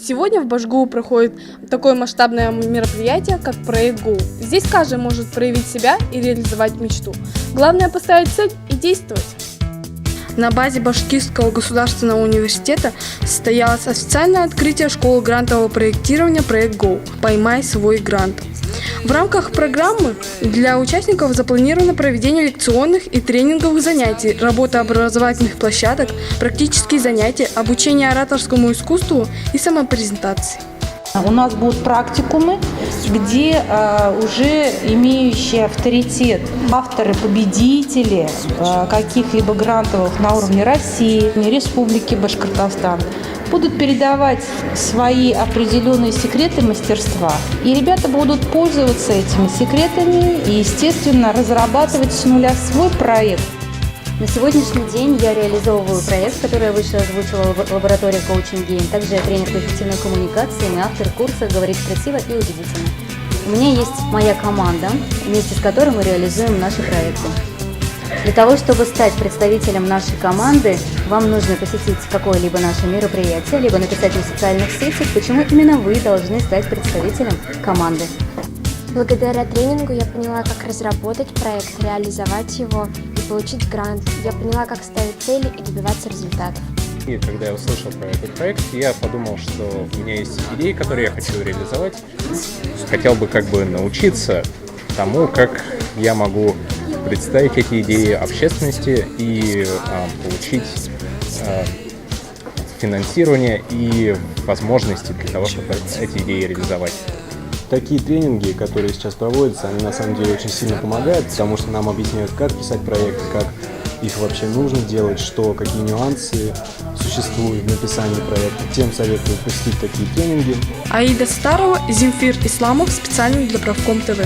Сегодня в Башгу проходит такое масштабное мероприятие, как проект ГУ. Здесь каждый может проявить себя и реализовать мечту. Главное поставить цель и действовать. На базе Башкирского государственного университета состоялось официальное открытие школы грантового проектирования «Проект ГО. Поймай свой грант». В рамках программы для участников запланировано проведение лекционных и тренинговых занятий, работа образовательных площадок, практические занятия, обучение ораторскому искусству и самопрезентации. У нас будут практикумы, где уже имеющие авторитет авторы, победители каких-либо грантовых на уровне России, Республики Башкортостан будут передавать свои определенные секреты мастерства. И ребята будут пользоваться этими секретами и, естественно, разрабатывать с нуля свой проект. На сегодняшний день я реализовываю проект, который я выше озвучила в лаборатории Coaching Game. Также я тренер по эффективной коммуникации и автор курса «Говорить красиво и убедительно». У меня есть моя команда, вместе с которой мы реализуем наши проекты. Для того, чтобы стать представителем нашей команды, вам нужно посетить какое-либо наше мероприятие, либо написать в социальных сетях, почему именно вы должны стать представителем команды. Благодаря тренингу я поняла, как разработать проект, реализовать его и получить грант. Я поняла, как ставить цели и добиваться результатов. И когда я услышал про этот проект, я подумал, что у меня есть идеи, которые я хочу реализовать. Хотел бы научиться тому, как я могу представить эти идеи общественности и получить финансирование и возможности для того, чтобы эти идеи реализовать. Такие тренинги, которые сейчас проводятся, они на самом деле очень сильно помогают, потому что нам объясняют, как писать проекты, как их вообще нужно делать, какие нюансы существуют в написании проекта. Тем советую посетить такие тренинги. Аида Старова, Земфир Исламов специально для Правком ТВ.